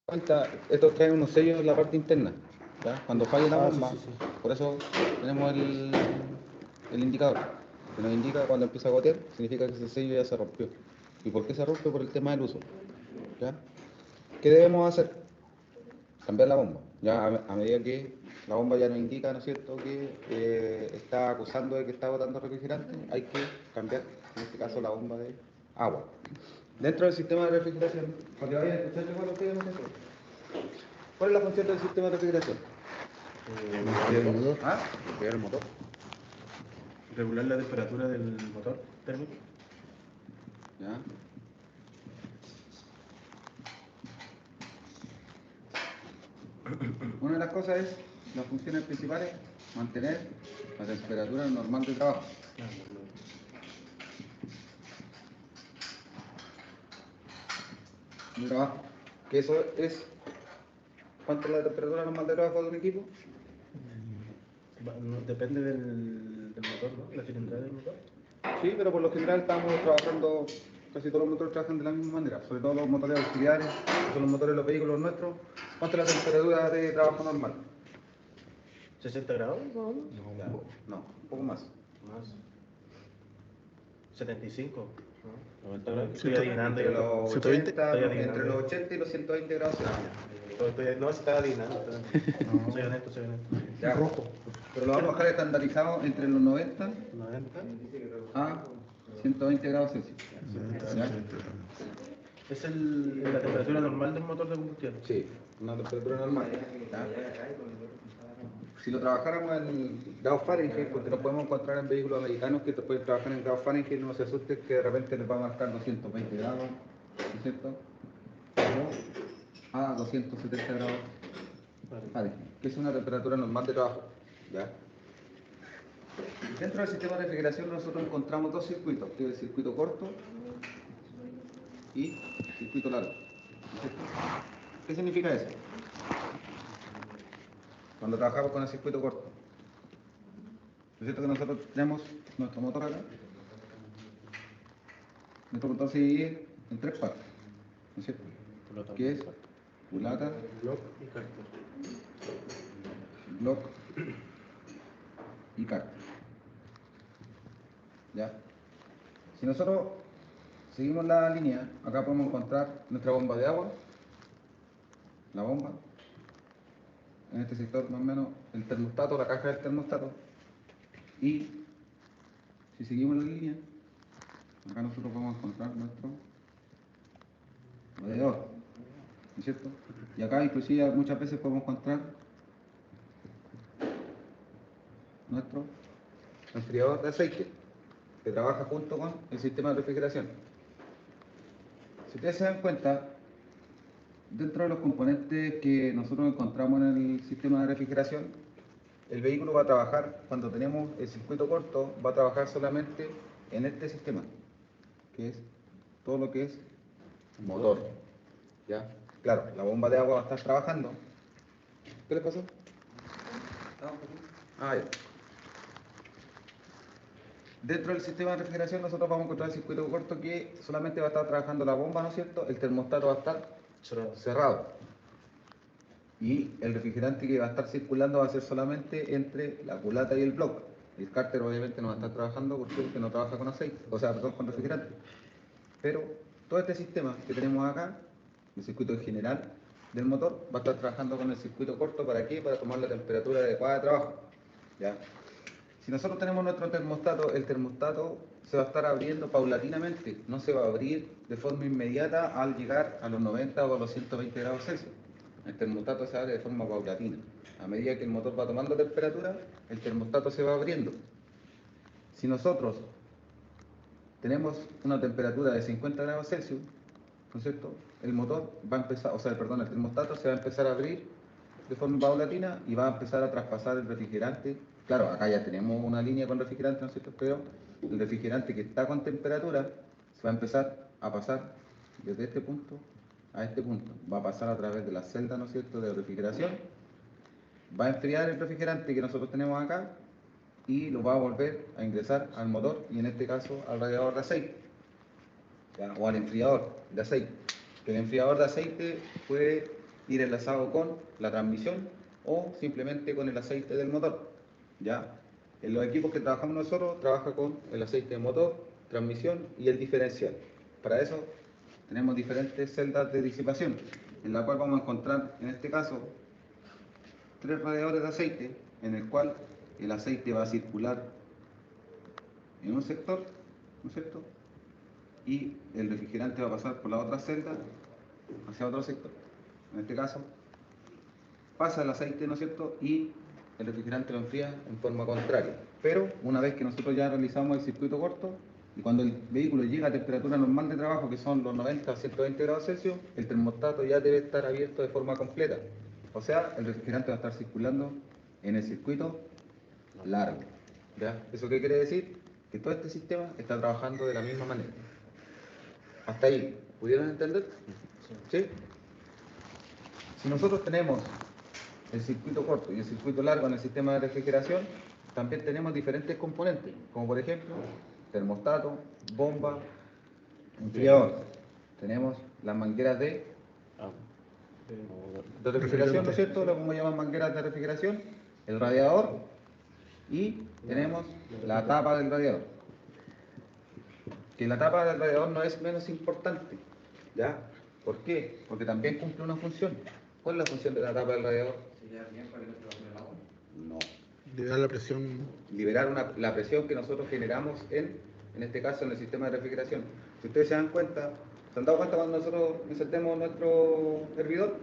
cuenta, estos traen unos sellos en la parte interna, ¿ya? Cuando falla la Sí, bomba, sí, sí. por eso tenemos el indicador, que nos indica cuando empieza a gotear, significa que ese sello ya se rompió. ¿Y por qué se rompe? Por el tema del uso, ¿ya? ¿Qué debemos hacer? Cambiar la bomba, ya a medida que la bomba ya nos indica, ¿no es cierto?, que está acusando de que está botando refrigerante, hay que cambiar, en este caso, la bomba de agua. Dentro del sistema de refrigeración, para que vayan a escuchar igual ustedes, no sé. ¿Cuál es la función del sistema de refrigeración? El motor. ¿Ah? Enfriar el motor. Regular la temperatura del motor térmico. ¿Ya? Una de las cosas es, las funciones principales, mantener la temperatura normal de trabajo. De trabajo. Que eso es, ¿cuánto es la temperatura normal de trabajo de un equipo? Depende del motor, ¿no? La cilindrada del motor. Sí, pero por lo general estamos trabajando, casi todos los motores trabajan de la misma manera, sobre todo los motores auxiliares, que son los motores de los vehículos nuestros. ¿Cuánto es la temperatura de trabajo normal? 60 grados, ¿no? No, un poco más. Más. 75, ¿no? 90 Sí, grados. Estoy adivinando. Entre los 120. 80, Estoy adivinando. entre los 80 y los 120 grados. No, estaba adivinando. No. Soy honesto. Ya. Rojo. Pero lo vamos a dejar estandarizado entre los 90 90. a 120 grados Celsius. ¿Ya? Es la temperatura normal del motor de combustión. Sí, una temperatura normal. ¿Ya? Si lo trabajáramos en grados Fahrenheit, porque lo podemos encontrar en vehículos americanos que pueden trabajar en grados Fahrenheit, no se asusten que de repente les va a marcar 220 grados, ¿no es cierto? O a 270 grados Fahrenheit, que es una temperatura normal de trabajo. ¿Ya? Dentro del sistema de refrigeración nosotros encontramos dos circuitos, que es el circuito corto y circuito largo. ¿No es cierto? ¿Qué significa eso? Cuando trabajamos con el circuito corto. ¿No es cierto que nosotros tenemos nuestro motor acá? Nuestro motor se divide en tres partes, ¿no es cierto? Que es culata, Block y cárter. block y cárter. ¿Ya? Si nosotros seguimos la línea, acá podemos encontrar nuestra bomba de agua, la bomba, en este sector más o menos el termostato, la caja del termostato, y si seguimos la línea, acá nosotros vamos a encontrar nuestro radiador, ¿no es cierto? Y acá inclusive muchas veces podemos encontrar nuestro enfriador de aceite, que trabaja junto con el sistema de refrigeración. Si ustedes se dan cuenta, dentro de los componentes que nosotros encontramos en el sistema de refrigeración, el vehículo va a trabajar, cuando tenemos el circuito corto, va a trabajar solamente en este sistema, que es todo lo que es motor. ¿Ya? Claro, la bomba de agua va a estar trabajando. ¿Qué le pasó? Ah, ya. Dentro del sistema de refrigeración nosotros vamos a encontrar el circuito corto que solamente va a estar trabajando la bomba, ¿no es cierto? El termostato va a estar cerrado. Y el refrigerante que va a estar circulando va a ser solamente entre la culata y el block. El cárter obviamente no va a estar trabajando porque no trabaja con aceite, o sea, perdón, con refrigerante. Pero todo este sistema que tenemos acá, el circuito en general del motor, va a estar trabajando con el circuito corto. ¿Para qué? Para tomar la temperatura adecuada de trabajo. ¿Ya? Si nosotros tenemos nuestro termostato, el termostato se va a estar abriendo paulatinamente, no se va a abrir de forma inmediata al llegar a los 90 o a los 120 grados Celsius. El termostato se abre de forma paulatina. A medida que el motor va tomando temperatura, el termostato se va abriendo. Si nosotros tenemos una temperatura de 50 grados Celsius, ¿no es cierto? El motor va a empezar, o sea, perdón, el termostato se va a empezar a abrir de forma paulatina y va a empezar a traspasar el refrigerante. Claro, acá ya tenemos una línea con refrigerante, ¿no es cierto? Pero el refrigerante que está con temperatura se va a empezar a pasar desde este punto a este punto. Va a pasar a través de la celda, ¿no es cierto?, de refrigeración. Va a enfriar el refrigerante que nosotros tenemos acá y lo va a volver a ingresar al motor y en este caso al radiador de aceite, ¿ya? O al enfriador de aceite. Que el enfriador de aceite puede ir enlazado con la transmisión o simplemente con el aceite del motor. ¿Ya? En los equipos que trabajamos nosotros, trabaja con el aceite de motor, transmisión y el diferencial. Para eso tenemos diferentes celdas de disipación, en la cual vamos a encontrar, en este caso, 3 radiadores de aceite, en el cual el aceite va a circular en un sector, ¿no es cierto? Y el refrigerante va a pasar por la otra celda hacia otro sector. En este caso, pasa el aceite, ¿no es cierto? Y el refrigerante lo enfría en forma contraria. Pero una vez que nosotros ya realizamos el circuito corto, y cuando el vehículo llega a temperatura normal de trabajo, que son los 90 a 120 grados Celsius, el termostato ya debe estar abierto de forma completa. O sea, el refrigerante va a estar circulando en el circuito largo. ¿Ya? ¿Eso qué quiere decir? Que todo este sistema está trabajando de la misma manera. Hasta ahí, ¿pudieron entender? ¿Sí? Si nosotros tenemos el circuito corto y el circuito largo en el sistema de refrigeración, también tenemos diferentes componentes, como por ejemplo termostato, bomba, enfriador. Tenemos las mangueras de refrigeración, ¿no es cierto? Lo como llaman mangueras de refrigeración, el radiador y tenemos la tapa del radiador. Que la tapa del radiador no es menos importante, ¿ya? ¿Por qué? Porque también cumple una función. ¿Cuál es la función de la tapa del radiador? No. Liberar la presión. Liberar la presión que nosotros generamos en este caso, en el sistema de refrigeración. Si ustedes se dan cuenta, ¿se han dado cuenta cuando nosotros encendemos nuestro hervidor?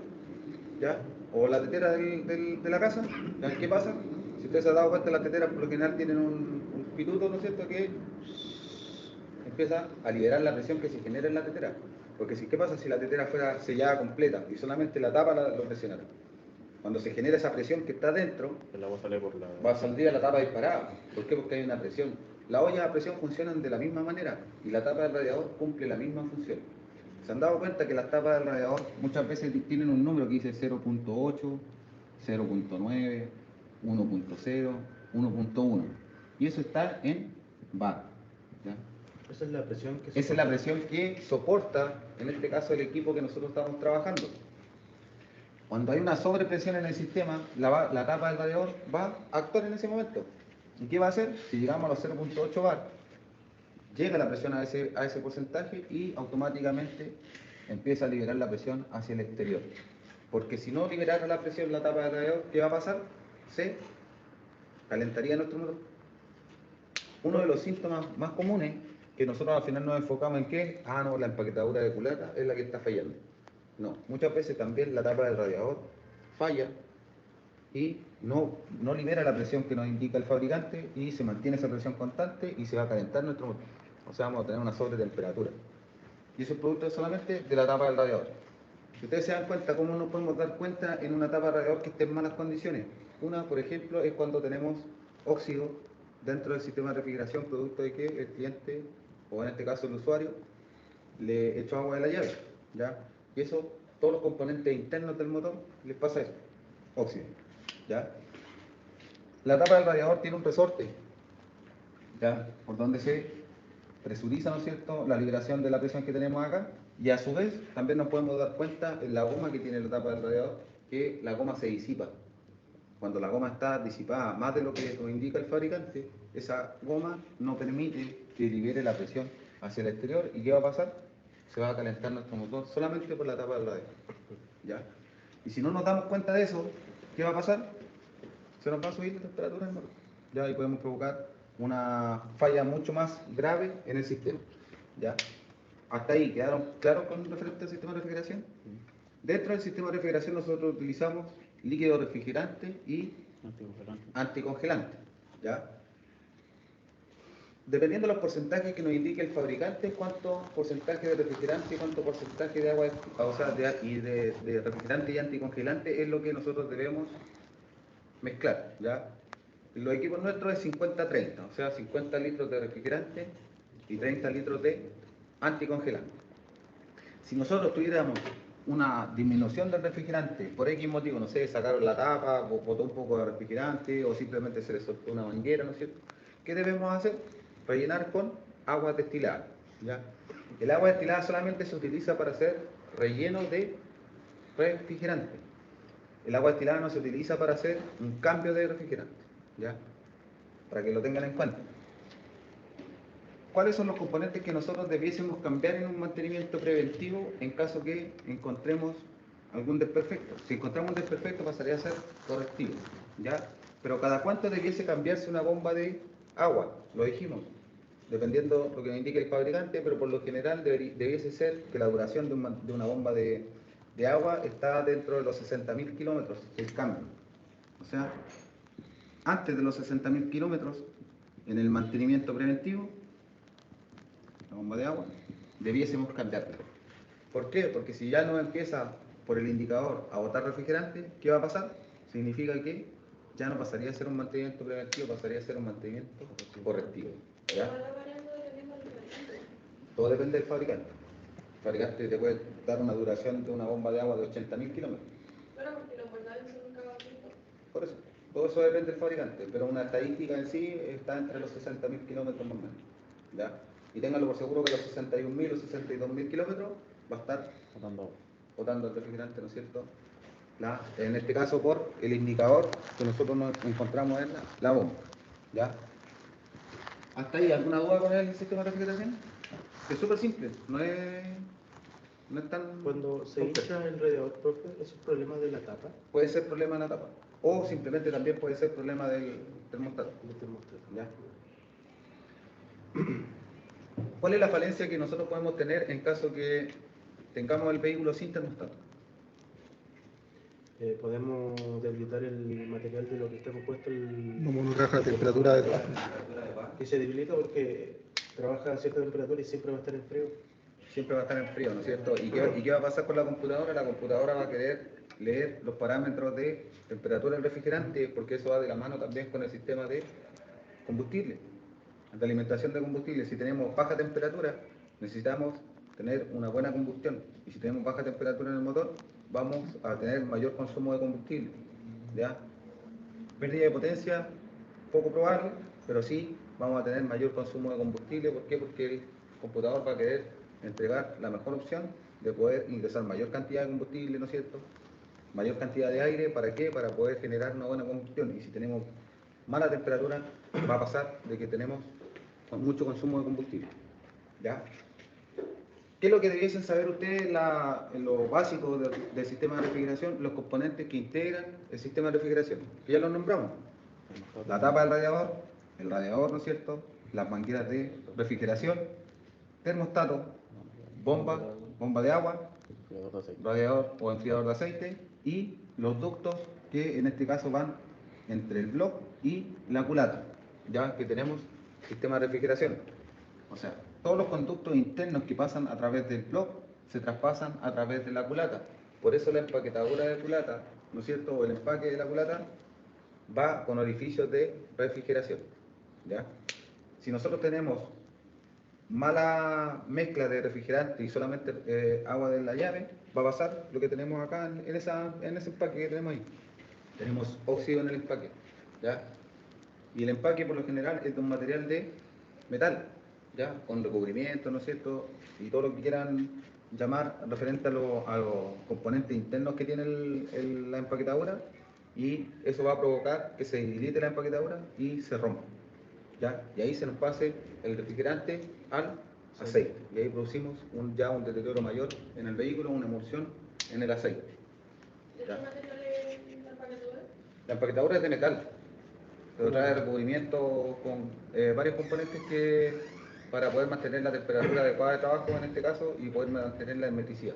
¿Ya? O la tetera de la casa, ¿ya? ¿Qué pasa? Si ustedes se han dado cuenta, las teteras por lo general tienen un pituto, ¿no es cierto?, que empieza a liberar la presión que se genera en la tetera. Porque si, ¿qué pasa si la tetera fuera sellada completa y solamente la tapa lo presionara? Cuando se genera esa presión que está dentro, El agua sale por la... va a salir a la tapa disparada. ¿Por qué? Porque hay una presión. La olla a presión funcionan de la misma manera y la tapa del radiador cumple la misma función. ¿Se han dado cuenta que las tapas del radiador muchas veces tienen un número que dice 0.8, 0.9, 1.0, 1.1? Y eso está en bar. ¿Ya? Esa es la presión que... Esa es la presión que soporta, en este caso, el equipo que nosotros estamos trabajando. Cuando hay una sobrepresión en el sistema, la tapa del radiador va a actuar en ese momento. ¿Y qué va a hacer? Si llegamos a los 0.8 bar, llega la presión a ese porcentaje y automáticamente empieza a liberar la presión hacia el exterior. Porque si no liberara la presión la tapa del radiador, ¿qué va a pasar? Se calentaría nuestro motor. Uno de los síntomas más comunes que nosotros al final nos enfocamos en qué, no, la empaquetadura de culata es la que está fallando. No, muchas veces también la tapa del radiador falla y no libera la presión que nos indica el fabricante y se mantiene esa presión constante y se va a calentar nuestro motor. O sea, vamos a tener una sobretemperatura. Y eso es producto solamente de la tapa del radiador. Si ustedes se dan cuenta, ¿cómo nos podemos dar cuenta en una tapa de radiador que esté en malas condiciones? Una, por ejemplo, es cuando tenemos óxido dentro del sistema de refrigeración, producto de que el cliente, o en este caso el usuario, le echó agua de la llave, ¿ya? Y eso, todos los componentes internos del motor les pasa eso, óxido, ¿ya? La tapa del radiador tiene un resorte, ¿ya? Por donde se presuriza, ¿no es cierto?, la liberación de la presión que tenemos acá, y a su vez también nos podemos dar cuenta en la goma que tiene la tapa del radiador, que la goma se disipa. Cuando la goma está disipada más de lo que nos indica el fabricante, esa goma no permite que libere la presión hacia el exterior. ¿Y qué va a pasar? Se va a calentar nuestro motor solamente por la tapa del radiador, ¿ya? Y si no nos damos cuenta de eso, ¿qué va a pasar? Se nos va a subir la temperatura del motor, ¿ya? Y podemos provocar una falla mucho más grave en el sistema, ¿ya? Hasta ahí, ¿quedaron claros con referente al sistema de refrigeración? Dentro del sistema de refrigeración nosotros utilizamos líquido refrigerante y anticongelante, ¿ya? Dependiendo de los porcentajes que nos indique el fabricante, cuánto porcentaje de refrigerante y cuánto porcentaje de agua, o sea, de refrigerante y anticongelante es lo que nosotros debemos mezclar, ¿ya? Los equipos nuestros es 50-30, o sea, 50 litros de refrigerante y 30 litros de anticongelante. Si nosotros tuviéramos una disminución del refrigerante, por X motivo, no sé, sacaron la tapa, botó un poco de refrigerante o simplemente se le soltó una manguera, ¿no es cierto? ¿Qué debemos hacer? Rellenar con agua destilada, ¿ya? El agua destilada solamente se utiliza para hacer relleno de refrigerante. El agua destilada no se utiliza para hacer un cambio de refrigerante, ¿ya? Para que lo tengan en cuenta. ¿Cuáles son los componentes que nosotros debiésemos cambiar en un mantenimiento preventivo en caso que encontremos algún desperfecto? Si encontramos un desperfecto pasaría a ser correctivo, ¿ya? Pero ¿cada cuánto debiese cambiarse una bomba de agua? Lo dijimos, dependiendo de lo que nos indique el fabricante, pero por lo general debiese ser que la duración de una bomba de agua está dentro de los 60.000 kilómetros, el cambio. O sea, antes de los 60.000 kilómetros, en el mantenimiento preventivo, la bomba de agua, debiésemos cambiarla. ¿Por qué? Porque si ya no empieza por el indicador a botar refrigerante, ¿qué va a pasar? Significa que ya no pasaría a ser un mantenimiento preventivo, pasaría a ser un mantenimiento correctivo. ¿Ya? Todo depende del fabricante. El fabricante te puede dar una duración de una bomba de agua de 80.000 kilómetros. Bueno, porque los guardados son un caballito. Por eso, todo eso depende del fabricante, pero una estadística en sí está entre los 60.000 kilómetros más o menos. ¿Ya? Y ténganlo por seguro que los 61.000 o 62.000 kilómetros va a estar botando el refrigerante, ¿no es cierto? En este caso por el indicador que nosotros nos encontramos en la bomba. ¿Ya? ¿Hasta ahí alguna duda con el sistema de refrigeración? Es súper simple, no es tan... Cuando se complejo. hincha el radiador, profe, ¿es un problema de la tapa? Puede ser problema de la tapa, o simplemente también puede ser problema del termostato. Del termostato. ¿Ya? ¿Cuál es la falencia que nosotros podemos tener en caso que tengamos el vehículo sin termostato? Podemos debilitar el material de lo que está compuesto el... Como no trabaja la temperatura de Que se debilita porque trabaja a cierta temperatura y siempre va a estar en frío. Siempre va a estar en frío, ¿no es cierto? ¿Y qué va a pasar con la computadora? La computadora va a querer leer los parámetros de temperatura del refrigerante, porque eso va de la mano también con el sistema de combustible, de alimentación de combustible. Si tenemos baja temperatura, necesitamos tener una buena combustión. Y si tenemos baja temperatura en el motor, vamos a tener mayor consumo de combustible. ¿Ya? Pérdida de potencia, poco probable, pero sí vamos a tener mayor consumo de combustible. ¿Por qué? Porque el computador va a querer entregar la mejor opción de poder ingresar mayor cantidad de combustible, ¿no es cierto? Mayor cantidad de aire, ¿para qué? Para poder generar una buena combustión. Y si tenemos mala temperatura, va a pasar de que tenemos mucho consumo de combustible. ¿Ya? ¿Qué es lo que debiesen saber ustedes en lo básico del sistema de refrigeración? Los componentes que integran el sistema de refrigeración, que ya los nombramos. La tapa del radiador, el radiador, ¿no es cierto? Las mangueras de refrigeración, termostato, bomba de agua, radiador o enfriador de aceite y los ductos que en este caso van entre el block y la culata, ya que tenemos sistema de refrigeración. O sea, todos los conductos internos que pasan a través del block se traspasan a través de la culata. Por eso la empaquetadura de culata, ¿no es cierto? O el empaque de la culata va con orificios de refrigeración, ¿ya? Si nosotros tenemos mala mezcla de refrigerante y solamente agua de la llave, va a pasar lo que tenemos acá en ese empaque que tenemos ahí. Tenemos óxido en el empaque, ¿ya? Y el empaque por lo general es de un material de metal, ¿ya? Con recubrimiento, ¿no es cierto? Y todo lo que quieran llamar referente a los componentes internos que tiene la empaquetadura, y eso va a provocar que se debilite la empaquetadura y se rompa, ¿ya? Y ahí se nos pase el refrigerante al aceite, y ahí producimos ya un deterioro mayor en el vehículo, una emulsión en el aceite. ¿De qué material es la empaquetadura? La empaquetadura es de metal, pero trae recubrimiento con varios componentes para poder mantener la temperatura adecuada de trabajo en este caso y poder mantener la hermeticidad.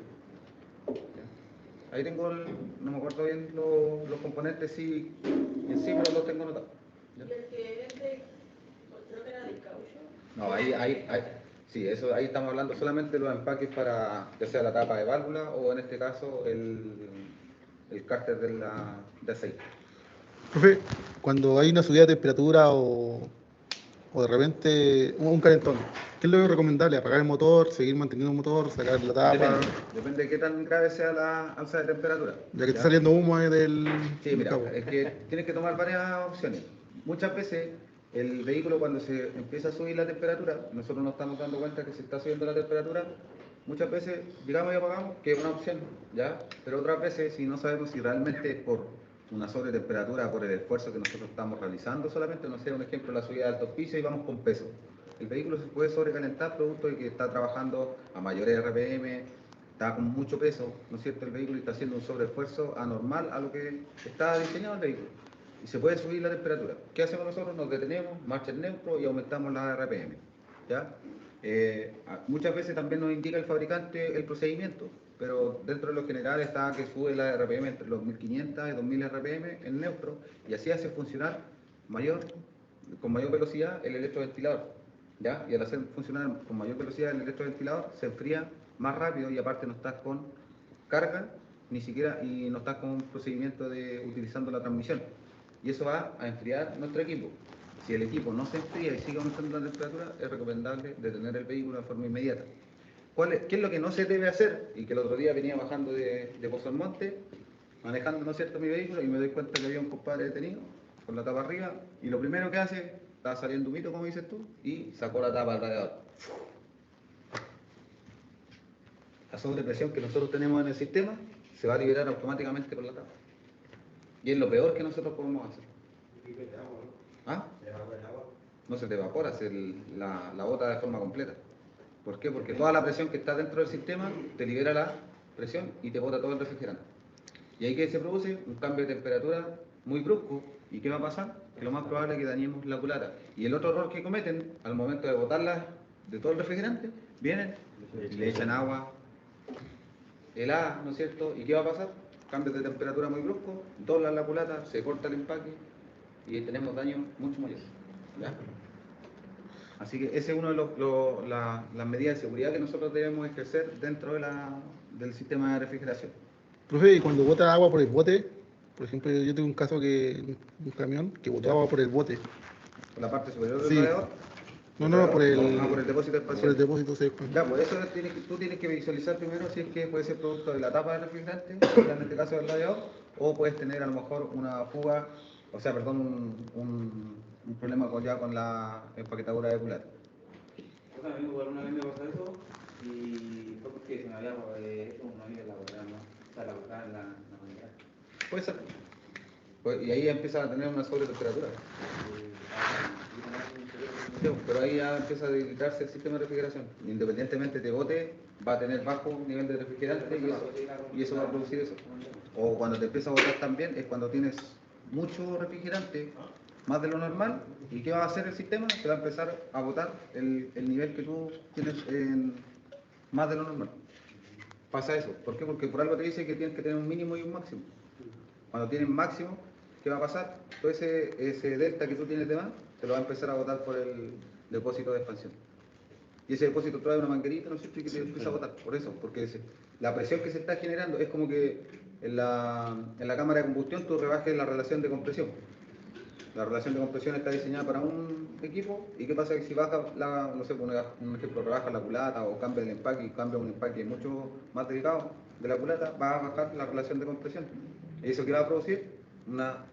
¿Ya? Ahí tengo, no me acuerdo bien los componentes sí, en sí, pero los tengo anotados. ¿Ya? Y el que es de, creo que era de caucho. No, sí, eso, ahí estamos hablando solamente de los empaques para, ya sea la tapa de válvula o en este caso el cárter de aceite. Profe, cuando hay una subida de temperatura o de repente un calentón, ¿qué es lo recomendable? ¿Apagar el motor, seguir manteniendo el motor, sacar la tapa? Depende de qué tan grave sea la alza de temperatura. Ya que está saliendo humo del... Sí, mira, es que tienes que tomar varias opciones. Muchas veces el vehículo cuando se empieza a subir la temperatura, nosotros nos estamos dando cuenta que se está subiendo la temperatura muchas veces llegamos y apagamos, que es una opción, ¿ya? Pero otras veces, si no sabemos si realmente es por una sobretemperatura, por el esfuerzo que nosotros estamos realizando, solamente, no sé, un ejemplo, la subida de altos pisos y vamos con peso. El vehículo se puede sobrecalentar producto de que está trabajando a mayores RPM, está con mucho peso, ¿no es cierto? El vehículo está haciendo un sobreesfuerzo anormal a lo que está diseñado el vehículo. Y se puede subir la temperatura. ¿Qué hacemos nosotros? Nos detenemos, marcha en neutro y aumentamos la RPM. ¿Ya? Muchas veces también nos indica el fabricante el procedimiento, pero dentro de lo general está que sube la RPM entre los 1500 y 2000 RPM en neutro y así hace funcionar con mayor velocidad el electroventilador. ¿Ya? Y al hacer funcionar con mayor velocidad el electroventilador se enfría más rápido y aparte no estás con carga ni siquiera y no estás con un procedimiento de utilizando la transmisión. Y eso va a enfriar nuestro equipo. Si el equipo no se enfría y sigue aumentando la temperatura, es recomendable detener el vehículo de forma inmediata. ¿Qué es lo que no se debe hacer? Y que el otro día venía bajando de Pozo al Monte, manejando, ¿no es cierto?, mi vehículo y me doy cuenta que había un compadre detenido con la tapa arriba y lo primero que hace, está saliendo humito, como dices tú, y sacó la tapa al radiador. La sobrepresión que nosotros tenemos en el sistema se va a liberar automáticamente por la tapa. Y es lo peor que nosotros podemos hacer. ¿Ah? No se te evapora, la bota de forma completa. ¿Por qué? Porque toda la presión que está dentro del sistema te libera la presión y te bota todo el refrigerante. Y ahí que se produce un cambio de temperatura muy brusco. ¿Y qué va a pasar? Que lo más probable es que dañemos la culata. Y el otro error que cometen al momento de botarla de todo el refrigerante, vienen y le echan agua helada, ¿no es cierto? ¿Y qué va a pasar? Cambios de temperatura muy bruscos, doblan la culata, se corta el empaque y tenemos daños mucho mayores. ¿Ya? Así que ese es uno de las medidas de seguridad que nosotros debemos ejercer dentro del sistema de refrigeración. Profe, y cuando bota agua por el bote, por ejemplo, yo tengo un caso un camión que botó ¿Ya? agua por el bote. ¿Por la parte superior del Sí. radiador? No, por por el depósito por espacial. el depósito seco. Ya, pues eso tú tienes que visualizar primero si es que puede ser producto de la tapa del refrigerante, en este caso del radiador, o puedes tener a lo mejor una fuga, o sea, perdón, un problema con la empaquetadura de culata. O sea, a mí igual una vez me pasó eso y fue porque se me había hecho una vida laboral, ¿no? O sea, laboral en la mañana. Puede ser. Y ahí empieza a tener una sobretemperatura. Sí, pero ahí ya empieza a debilitarse el sistema de refrigeración. Independientemente de bote, va a tener bajo nivel de refrigerante y eso va a producir eso. O cuando te empieza a botar también es cuando tienes mucho refrigerante, más de lo normal, ¿y qué va a hacer el sistema? Se va a empezar a botar el nivel que tú tienes más de lo normal. Pasa eso. ¿Por qué? Porque por algo te dice que tienes que tener un mínimo y un máximo. Cuando tienes máximo, ¿qué va a pasar? Todo ese delta que tú tienes de más, te lo va a empezar a botar por el depósito de expansión. Y ese depósito trae una manguerita, ¿no es cierto? Y que te empieza a botar. Por eso, porque la presión que se está generando es como que en la cámara de combustión tú rebajes la relación de compresión. La relación de compresión está diseñada para un equipo, y ¿qué pasa? Que si baja, no sé, un ejemplo, rebaja la culata o cambia el empaque y cambia un empaque mucho más delicado de la culata, va a bajar la relación de compresión. ¿Y eso qué va a producir? Una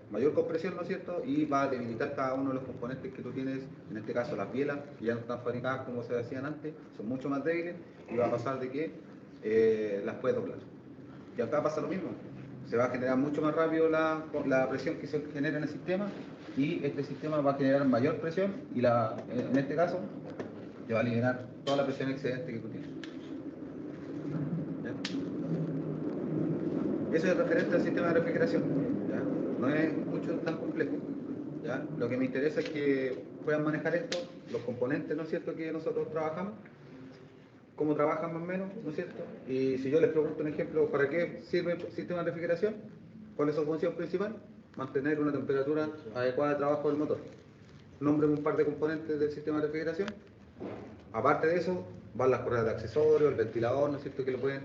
mayor compresión, ¿no es cierto? Y va a debilitar cada uno de los componentes que tú tienes, en este caso las bielas, que ya no están fabricadas como se hacían antes, son mucho más débiles, y va a pasar de que las puedes doblar. Y acá pasa lo mismo. Se va a generar mucho más rápido la presión que se genera en el sistema, y este sistema va a generar mayor presión y en este caso te va a liberar toda la presión excedente que tú tienes. ¿Ya? Eso es referente al sistema de refrigeración. ¿Ya? No es mucho tan complejo. ¿Ya? Lo que me interesa es que puedan manejar esto, los componentes, ¿no es cierto?, que nosotros trabajamos, cómo trabajan más o menos, ¿no es cierto? Y si yo les pregunto un ejemplo, ¿para qué sirve el sistema de refrigeración? ¿Cuál es su función principal? Mantener una temperatura adecuada de trabajo del motor. Nombren un par de componentes del sistema de refrigeración. Aparte de eso, van las correas de accesorios, el ventilador, ¿no es cierto?, que lo pueden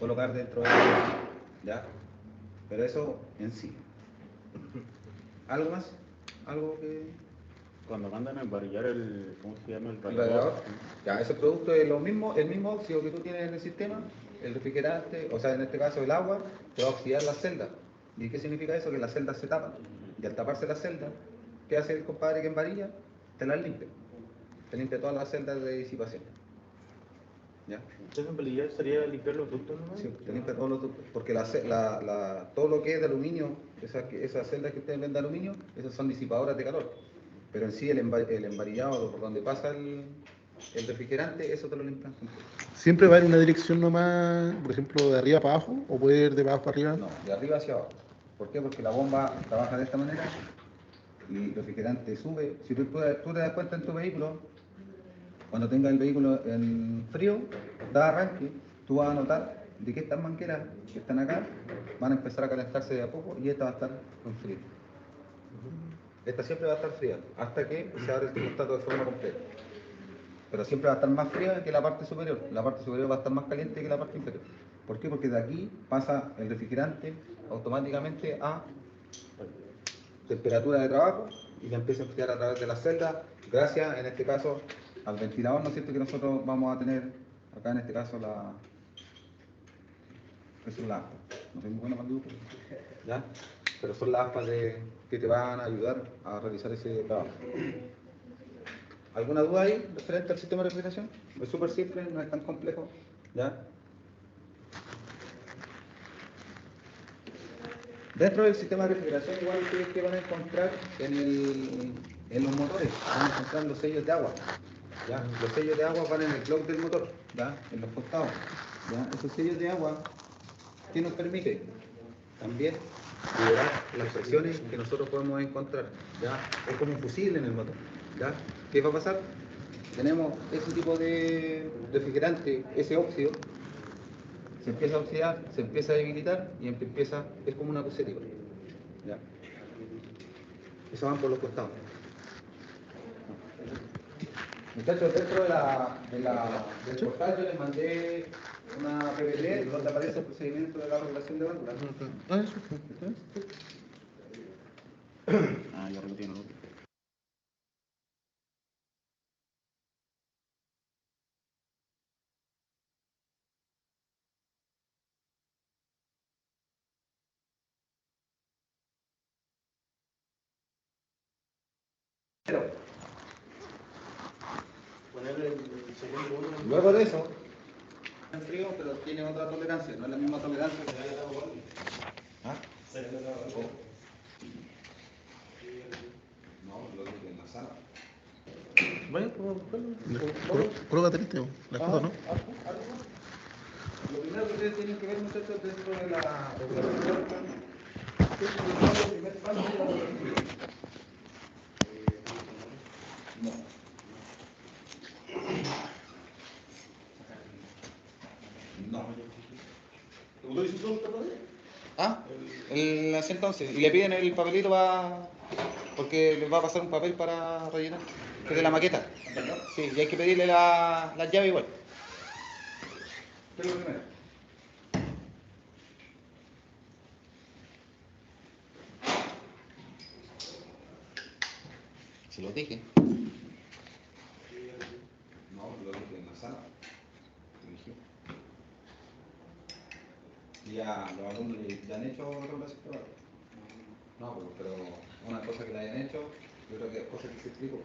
colocar dentro de ¿ya? Pero eso en sí. ¿Algo más? ¿Algo que...? Cuando mandan a embarillar ¿cómo se llama? El ¿El radiador. radiador? Ya, ese producto es el mismo óxido que tú tienes en el sistema, el refrigerante, o sea, en este caso el agua, te va a oxidar las celdas. ¿Y qué significa eso? Que las celdas se tapan. Y al taparse las celdas, ¿qué hace el compadre que embarilla? Te las limpia. Te limpia todas las celdas de disipación. ¿ya? Entonces, en realidad sería limpiar los ductos, ¿no? Sí, te limpia todos los ductos, porque todo lo que es de aluminio, esas celdas que ustedes ven de aluminio, esas son disipadoras de calor. Pero en sí el embarillado, por donde pasa el refrigerante, eso te lo limpian completo. ¿Siempre va en una dirección nomás, por ejemplo, de arriba para abajo, o puede ir de abajo para arriba? No, de arriba hacia abajo. ¿Por qué? Porque la bomba trabaja de esta manera y el refrigerante sube. Si tú te das cuenta en tu vehículo, cuando tengas el vehículo en frío, da arranque, tú vas a notar de que estas mangueras que están acá van a empezar a calentarse de a poco y esta va a estar en frío. Esta siempre va a estar fría hasta que se abre el termostato de forma completa. Pero siempre va a estar más fría que la parte superior. La parte superior va a estar más caliente que la parte inferior. ¿Por qué? Porque de aquí pasa el refrigerante automáticamente a temperatura de trabajo y ya empieza a enfriar a través de la celda, gracias en este caso al ventilador, ¿no es cierto?, que nosotros vamos a tener acá en este caso eso es la aspa. No soy muy bueno para el dibujo, ¿ya? Pero son las aspas que te van a ayudar a realizar ese trabajo. ¿Alguna duda ahí referente al sistema de refrigeración? Es súper simple, no es tan complejo, ¿ya? Dentro del sistema de refrigeración, igual ustedes que van a encontrar en los motores, van a encontrar los sellos de agua. ¿Ya? Los sellos de agua van en el bloque del motor, ¿ya? En los costados. ¿Ya? Esos sellos de agua, ¿qué nos permite? También liberar las presiones que nosotros podemos encontrar. ¿Ya? Es como un fusible en el motor. ¿Ya? ¿Qué va a pasar? Tenemos ese tipo de refrigerante, ese óxido, se empieza a oxidar, se empieza a debilitar y es como una pulserita. ¿Ya? Eso van por los costados. Muchachos, dentro del portal yo les mandé una PPT donde aparece el procedimiento de la regulación de válvulas. Ah, ya lo tiene. Ponerle el segundo uno. Luego de eso, en frío, pero tiene otra tolerancia, no es la misma tolerancia que haya dado válvula. ¿Ah? No, lo que en la sala. Vaya, pues, buscarlo. Colócate el Teo, la foto, ¿no? Lo primero que ustedes tienen que ver, muchachos, dentro de la regulación ¿qué es el primer paso de la regulación? No. No. ¿Tú hiciste un perdón? Ah, el asiento 11. Y le piden el papelito porque les va a pasar un papel para rellenar, que es de la maqueta. Sí, y hay que pedirle la llave igual. ¿Qué es lo primero? Se lo dije. No, lo dije en la sala. Te dije. Ya los alumnos ya han hecho regulación de válvulas. No, pero una cosa que la hayan hecho, yo creo que es cosa que se explicó.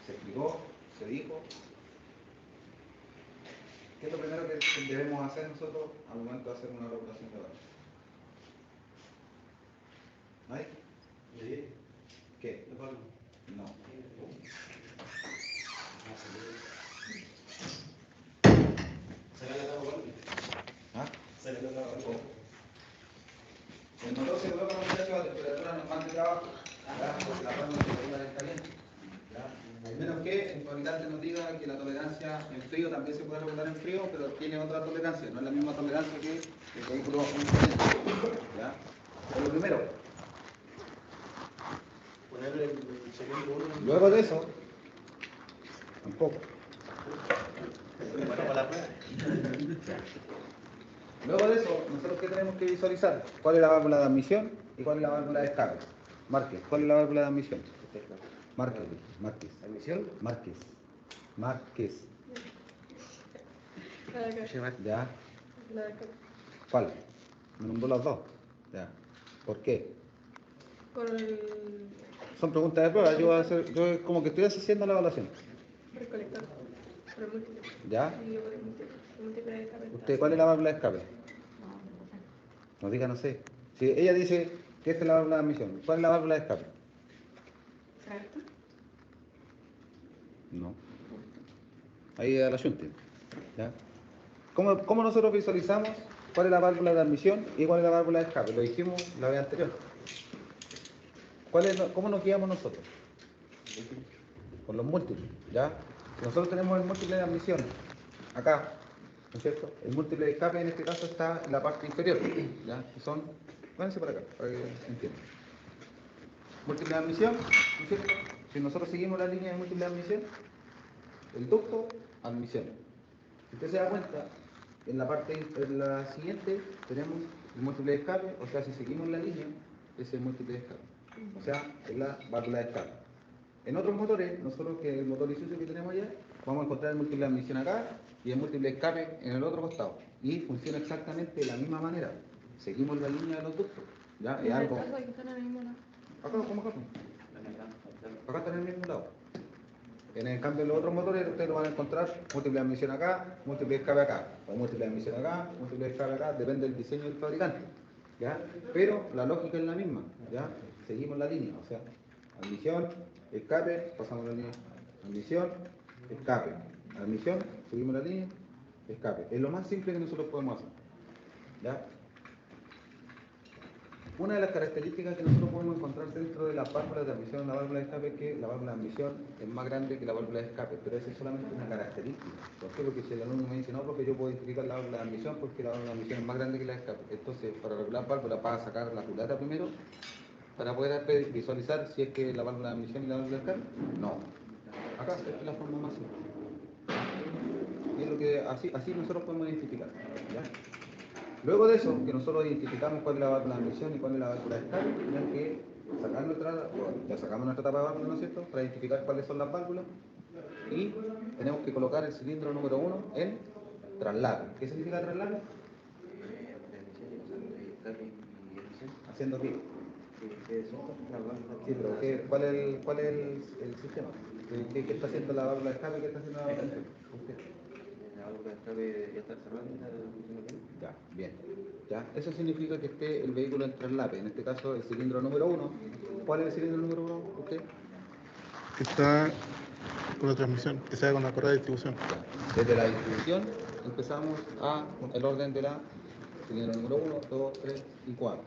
Se explicó, se dijo. ¿Qué es lo primero que debemos hacer nosotros al momento de hacer una regulación de válvulas? ¿Hay? ¿Qué? No. ¿Ah? El motor se coloca, muchachos, a temperatura normal de trabajo, porque la válvula se regula en caliente. ¿Ya? Al menos que el fabricante nos diga que la tolerancia en frío también se puede regular en frío, pero tiene otra tolerancia, no es la misma tolerancia que el vehículo en caliente. ¿Ya? Eso es lo primero. Ponerle el segundo uno. Luego de eso, tampoco. Bueno, para la prueba. Luego de eso, nosotros qué tenemos que visualizar, cuál es la válvula de admisión y cuál es la válvula de escape. Márquez, ¿cuál es la válvula de admisión? Márquez, Márquez. ¿Admisión? Márquez. Márquez. La de acá. ¿Ya? La de acá. ¿Cuál? Me nombró las dos. ¿Ya? ¿Por qué? Por el Son preguntas de prueba, yo es como que estoy haciendo la evaluación. recolector. Pero múltiple. ¿Ya? Y yo voy múltiple. Múltiple de escape. ¿Usted cuál es la válvula de escape? No diga, no sé. Si ella dice que esta es la válvula de admisión, ¿cuál es la válvula de escape? ¿Será esto? No. Ahí a la yunte. ¿Ya? ¿Cómo nosotros visualizamos cuál es la válvula de admisión y cuál es la válvula de escape? Lo dijimos la vez anterior. ¿Cómo nos guiamos nosotros? Con los múltiples, ¿ya? Nosotros tenemos el múltiple de admisión acá, ¿no es cierto? El múltiple de escape en este caso está en la parte inferior, ¿ya? Que son, váyanse para acá, para que entiendan. Múltiple de admisión, ¿no es cierto? Si nosotros seguimos la línea de múltiple de admisión, el ducto, admisión. Si usted se da cuenta, en la siguiente tenemos el múltiple de escape, o sea, si seguimos la línea, ese es el múltiple de escape. O sea, es la válvula de escape. En otros motores, nosotros que el motor Isuzu que tenemos allá, vamos a encontrar el múltiple de admisión acá y el múltiple de escape en el otro costado. Y funciona exactamente de la misma manera. Seguimos la línea de los ductos. ¿Ya? Es algo. Acá están en el mismo lado. Acá, ¿cómo acá? Acá están en el mismo lado. En el cambio de los otros motores, ustedes lo van a encontrar múltiple de admisión acá, múltiple de escape acá, o múltiple de admisión acá, múltiple de escape acá, depende del diseño del fabricante. ¿Ya? Pero la lógica es la misma. ¿Ya? Seguimos la línea, o sea, admisión, escape, pasamos la línea, admisión, escape, admisión, seguimos la línea, escape. Es lo más simple que nosotros podemos hacer. ¿Ya? Una de las características que nosotros podemos encontrar dentro de las válvulas de admisión en la válvula de escape es que la válvula de admisión es más grande que la válvula de escape, pero esa es solamente una característica. ¿Por qué? Porque si el alumno me dice, no, porque yo puedo identificar la válvula de admisión porque la válvula de admisión es más grande que la de escape. Entonces, para regular válvula, vas a sacar la culata primero para poder visualizar si es que la válvula de admisión y la válvula de escape. No. Acá esta es la forma más simple. Y es lo que así nosotros podemos identificar. ¿Ya? Luego de eso, que nosotros identificamos cuál es la válvula de admisión y cuál es la válvula de escape, tenemos que sacar ya sacamos nuestra tapa de válvula, ¿no es cierto?, para identificar cuáles son las válvulas y tenemos que colocar el cilindro número 1 en traslape. ¿Qué significa traslape? Haciendo clic. Sí, pero ¿cuál es el sistema? ¿Qué está haciendo la válvula de escape y qué está haciendo la válvula de admisión? La válvula de escape ya está cerrada y está funcionando bien. Ya, bien. ¿Ya? Eso significa que esté el vehículo en traslape, en este caso el cilindro número 1. ¿Cuál es el cilindro número 1? ¿Usted? Que está con la transmisión, que sea con la correa de distribución. Ya. Desde la distribución empezamos el orden de la cilindro número 1, 2, 3 y 4.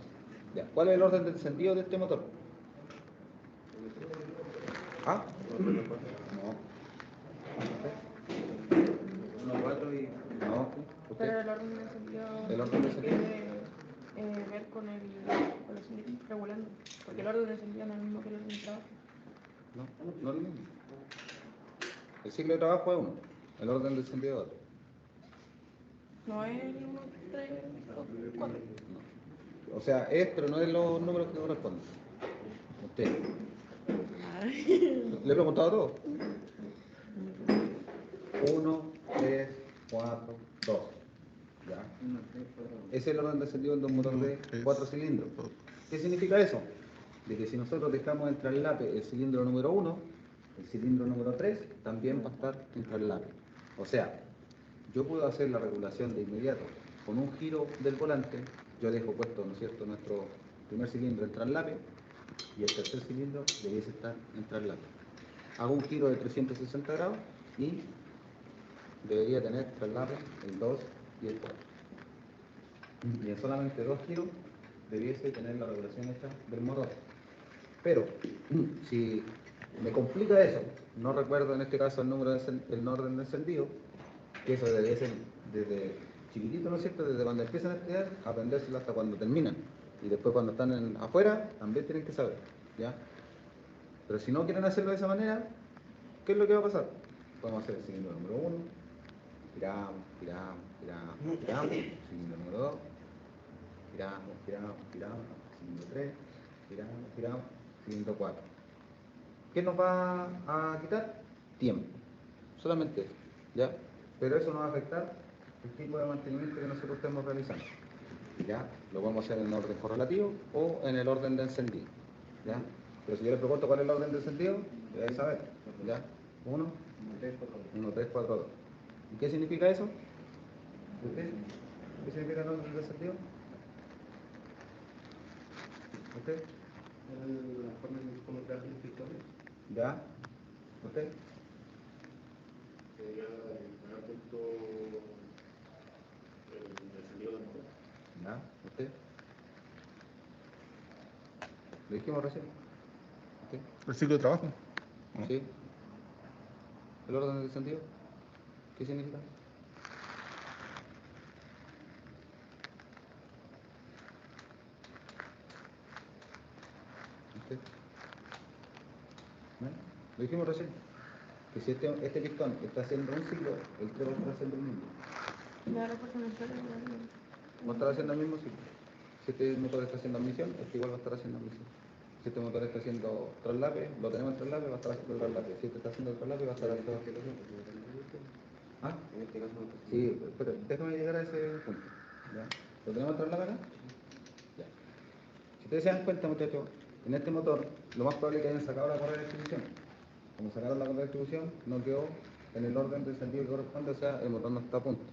Ya. ¿Cuál es el orden de encendido de este motor? ¿Ah? No. 1, 4 y... No. ¿Usted? Pero el orden de encendido El orden de tiene que ver con los índices regulando. Porque el orden de encendido no es el mismo que el orden de trabajo. No, no es lo mismo. El ciclo de trabajo es 1, el orden de encendido es otro. No es el 1, 3, 4. No. O sea, es, pero no es los números que corresponden. Usted. Le he preguntado todo. 1, 3, 4, 2. ¿Ya? Ese es el orden de encendido de un motor de 4 cilindros. ¿Qué significa eso? De que si nosotros dejamos en traslape el cilindro número 1, el cilindro número 3 también va a estar en traslape. O sea, yo puedo hacer la regulación de inmediato. Con un giro del volante, yo dejo puesto, ¿no es cierto?, nuestro primer cilindro en traslape y el tercer cilindro debiese estar en traslape. Hago un giro de 360 grados y debería tener traslape el 2 y el 4. Y en solamente 2 giros debiese tener la regulación hecha del motor. Pero si me complica eso, no recuerdo en este caso el orden de encendido, que eso debe ser desde chiquitito, ¿no es cierto?, desde cuando empiezan a estudiar, aprendérselo hasta cuando terminan. Y después cuando están afuera, también tienen que saber, ¿ya? Pero si no quieren hacerlo de esa manera, ¿qué es lo que va a pasar? Podemos hacer el cilindro número 1, giramos, cilindro número 2, giramos, cilindro 3, giramos, cilindro 4. ¿Qué nos va a quitar? Tiempo. Solamente eso, ¿ya? Pero eso no va a afectar el tipo de mantenimiento que nosotros estemos realizando. ¿Ya? Lo podemos hacer en el orden correlativo o en el orden de encendido. ¿Ya? Pero si yo le pregunto cuál es el orden de encendido, debe saber. ¿Ya? 1, 3, 4, 2. ¿Y qué significa eso? ¿Usted? ¿Qué significa el orden descendido? ¿Usted? La forma en cómo trabajan los pistores. ¿Ya? ¿Usted? Sería el primer punto el encendido del motor. ¿Ya? ¿Usted? Lo dijimos recién. ¿Usted? El ciclo de trabajo. ¿Sí? ¿El orden descendido? ¿Qué significa? ¿Usted? ¿No? Lo dijimos recién. Que si este pistón está haciendo un ciclo, el trébol está haciendo el mismo. La respuesta no está regulando. Va a estar haciendo el mismo ciclo. Si este motor está haciendo admisión, este igual va a estar haciendo admisión. Si este motor está haciendo traslape, lo tenemos en traslape, va a estar haciendo traslape. Si este está haciendo traslape, va a estar haciendo... ¿Ah? En este caso no. Sí, pero déjame llegar a ese punto. ¿Ya? ¿Lo tenemos en traslape acá? Ya. Si ustedes se dan cuenta, muchachos, en este motor, lo más probable es que hayan sacado la correa de distribución. Como sacaron la correa de distribución, no quedó en el orden de sentido que corresponde, o sea, el motor no está a punto.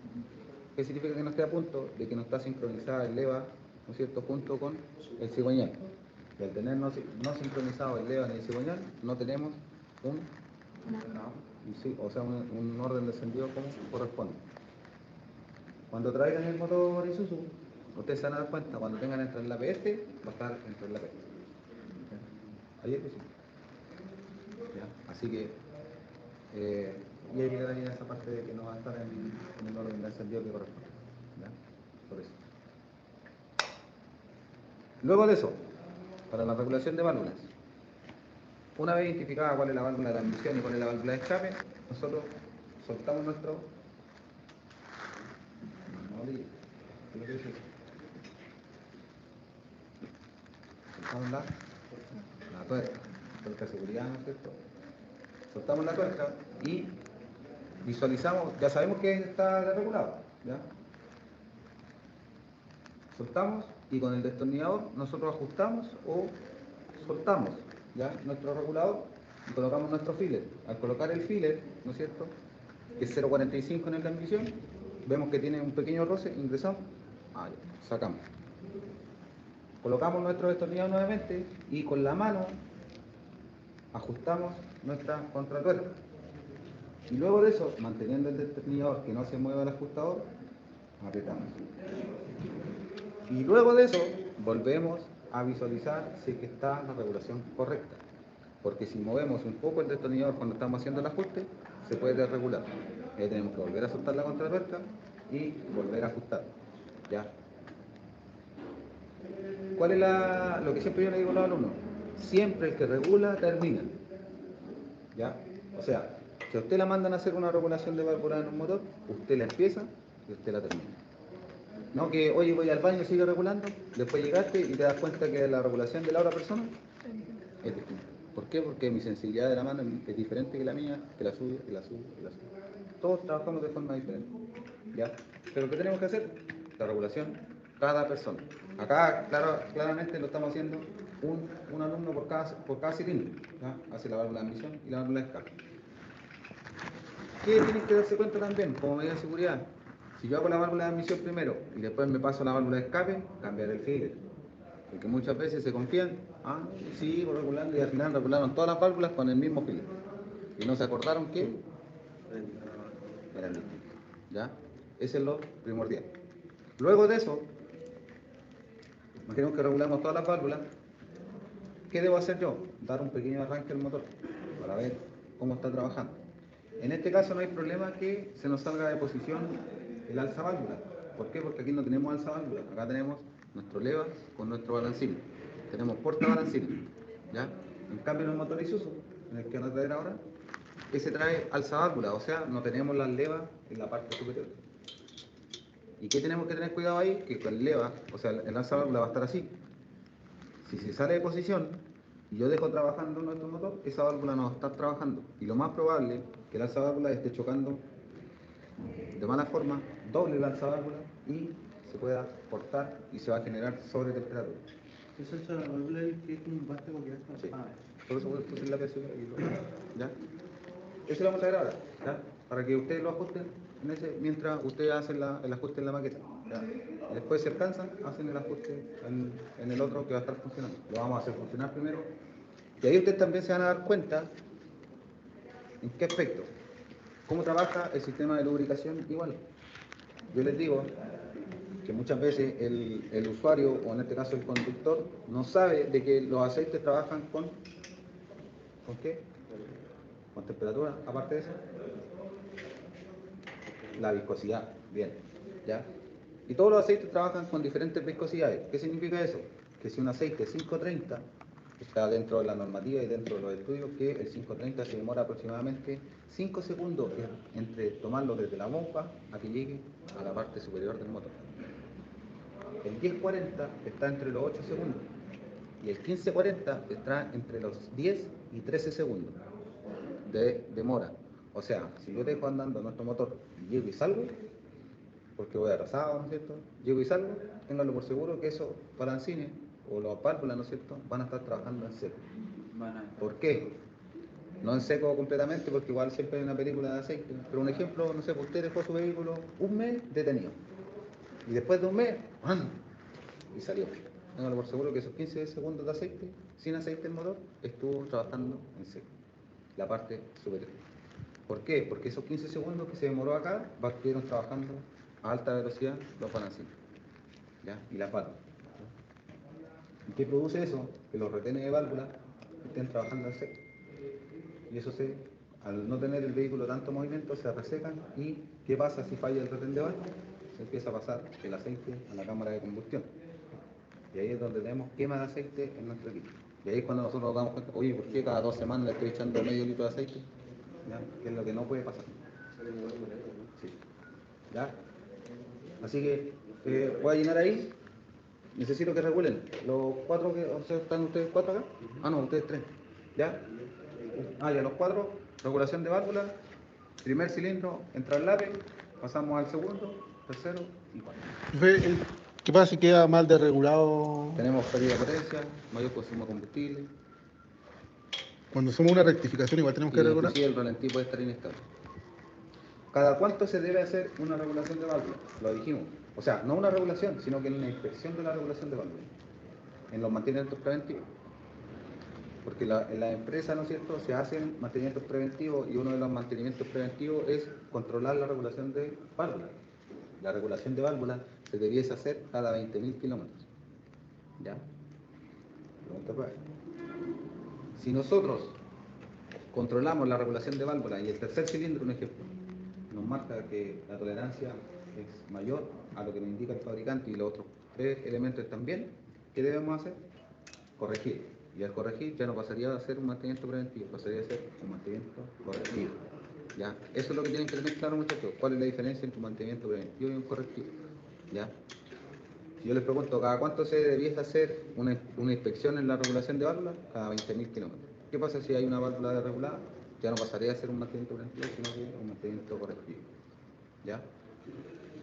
¿Qué significa que no esté a punto? De que no está sincronizada el leva, ¿no es cierto?, junto con el cigüeñal. Y al tener no sincronizado el leva ni el cigüeñal, no tenemos un orden descendido como corresponde. Cuando traigan el motor Isuzu, ustedes se van a dar cuenta, cuando tengan entre el APS, va a estar entre el APS. Ahí es que sí. ¿Ya? Así que, y hay que llegar ahí a esa parte de que no va a estar en el orden descendido que corresponde. ¿Ya? Por eso. Luego de eso, para la regulación de válvulas, una vez identificada cuál es la válvula de admisión y cuál es la válvula de escape, nosotros soltamos nuestro... Soltamos la tuerca de seguridad, ¿no es cierto? Soltamos la tuerca y visualizamos, ya sabemos que está regulado, ¿ya? Soltamos y con el destornillador nosotros ajustamos o soltamos, ¿ya?, nuestro regulador y colocamos nuestro filler. Al colocar el filler, ¿no es cierto?, que es 0.45 en la admisión, vemos que tiene un pequeño roce, ingresamos, sacamos. Colocamos nuestro destornillador nuevamente y con la mano ajustamos nuestra contratuerca. Y luego de eso, manteniendo el destornillador que no se mueva el ajustador, apretamos. Y luego de eso, volvemos a visualizar si es que está la regulación correcta. Porque si movemos un poco el destornillador cuando estamos haciendo el ajuste, se puede desregular. Ahí tenemos que volver a soltar la contratuerca y volver a ajustar. ¿Ya? ¿Cuál es lo que siempre yo le digo a los alumnos? Siempre el que regula, termina. ¿Ya? O sea, si a usted la mandan a hacer una regulación de válvula en un motor, usted la empieza y usted la termina. No que, oye, voy al baño y sigue regulando, después llegaste y te das cuenta que la regulación de la otra persona es distinta. ¿Por qué? Porque mi sensibilidad de la mano es diferente que la mía, que la suya, que la suya, que la suya. Todos trabajamos de forma diferente. ¿Ya? Pero ¿qué tenemos que hacer? La regulación, cada persona. Acá claramente lo estamos haciendo un alumno por cada cilindro. ¿Ya? Hace la válvula de admisión y la válvula de escape. ¿Qué tienen que darse cuenta también como medida de seguridad? Si yo hago la válvula de admisión primero y después me paso a la válvula de escape, cambiar el filler. Porque muchas veces se confían, sí, voy regulando, y al final regularon todas las válvulas con el mismo filler. Y no se acordaron que eran distintos. ¿Ya? Ese es lo primordial. Luego de eso, imaginemos que regulamos todas las válvulas. ¿Qué debo hacer yo? Dar un pequeño arranque al motor para ver cómo está trabajando. En este caso no hay problema que se nos salga de posición el alza válvula. ¿Por qué? Porque aquí no tenemos alza válvula. Acá tenemos nuestro leva con nuestro balancín. Tenemos porta balancín. ¿Ya? En cambio en el motor Isuzu, en el que van a traer ahora, ese trae alza válvula, o sea, no tenemos las levas en la parte superior. ¿Y qué tenemos que tener cuidado ahí? Que con el leva, o sea, el alza válvula va a estar así. Si se sale de posición y yo dejo trabajando nuestro motor, esa válvula no va a estar trabajando. Y lo más probable es que el alza válvula esté chocando de mala forma, doble el alza válvula y se pueda cortar y se va a generar sobretemperatura. Esa es la válvula que es como un vástago que hace. Sí. Por eso puse la presión y ¿ya? Eso lo vamos a ver ahora, ¿ya? Para que ustedes lo ajusten mientras ustedes hacen el ajuste en la maqueta. ¿Ya? Y después, si alcanzan, hacen el ajuste en el otro que va a estar funcionando. Lo vamos a hacer funcionar primero. Y ahí ustedes también se van a dar cuenta en qué aspecto. ¿Cómo trabaja el sistema de lubricación? Igual. Yo les digo que muchas veces el usuario, o en este caso el conductor, no sabe de que los aceites trabajan ¿con qué? Con temperatura, aparte de eso. La viscosidad, bien, ¿ya? Y todos los aceites trabajan con diferentes viscosidades. ¿Qué significa eso? Que si un aceite 530 está dentro de la normativa y dentro de los estudios, que el 530 se demora aproximadamente 5 segundos entre tomarlo desde la bomba a que llegue a la parte superior del motor. El 1040 está entre los 8 segundos y el 1540 está entre los 10 y 13 segundos de demora. O sea, si yo dejo andando nuestro motor y llego y salgo, porque voy atrasado, ¿no es cierto? Llego y salgo, ténganlo por seguro que esos balancines o los válvulas, ¿no es cierto?, van a estar trabajando en seco. ¿Por qué? No en seco completamente, porque igual siempre hay una película de aceite. Pero un ejemplo, no sé, pues usted dejó su vehículo un mes detenido. Y después de un mes, ¡pam!, y salió. Ténganlo por seguro que esos 15 segundos de aceite, sin aceite el motor, estuvo trabajando en seco. La parte superior. ¿Por qué? Porque esos 15 segundos que se demoró acá, estuvieron trabajando a alta velocidad los balancines, ¿ya? Y las válvulas. ¿Y qué produce eso? Que los retenes de válvulas estén trabajando en seco. Y eso al no tener el vehículo tanto movimiento, se resecan. ¿Y qué pasa si falla el retén de válvulas? Se empieza a pasar el aceite a la cámara de combustión. Y ahí es donde tenemos quema de aceite en nuestro equipo. Y ahí es cuando nosotros nos damos cuenta, oye, ¿por qué cada 2 semanas le estoy echando medio litro de aceite? ¿Ya? Que es lo que no puede pasar. Sí. ¿Ya? Así que voy a llenar ahí. Necesito que regulen. Los 4 que, o sea, ¿están ustedes 4 acá? Ah, no, ustedes 3. ¿Ya? Ah, ya los 4. Regulación de válvula. Primer cilindro, entra el lápiz. Pasamos al segundo, tercero y cuarto. ¿Qué pasa si queda mal desregulado? Tenemos pérdida de potencia, mayor consumo de combustible. Cuando hacemos una rectificación igual tenemos que regular. Sí, el ralentí puede estar inestable. ¿Cada cuánto se debe hacer una regulación de válvula? Lo dijimos. O sea, no una regulación, sino que una inspección de la regulación de válvula. En los mantenimientos preventivos. Porque en la empresa, ¿no es cierto?, se hacen mantenimientos preventivos y uno de los mantenimientos preventivos es controlar la regulación de válvula. La regulación de válvula se debiese hacer cada 20.000 kilómetros. ¿Ya? Pregunta para él. Si nosotros controlamos la regulación de válvula y el tercer cilindro, un ejemplo, nos marca que la tolerancia es mayor a lo que nos indica el fabricante y los otros 3 elementos están bien, ¿qué debemos hacer? Corregir. Y al corregir ya no pasaría a ser un mantenimiento preventivo, pasaría a ser un mantenimiento correctivo. ¿Ya? Eso es lo que tienen que tener claro, muchachos. ¿Cuál es la diferencia entre un mantenimiento preventivo y un correctivo? ¿Ya? Si yo les pregunto, ¿cada cuánto se debiese hacer una inspección en la regulación de válvulas? Cada 20.000 kilómetros. ¿Qué pasa si hay una válvula desregulada? Ya no pasaría a ser un mantenimiento preventivo, sino que un mantenimiento correctivo. ¿Ya?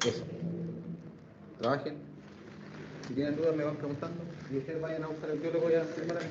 Eso. Trabajen. Si tienen dudas me van preguntando y ustedes vayan a buscar. Yo les voy a firmar aquí.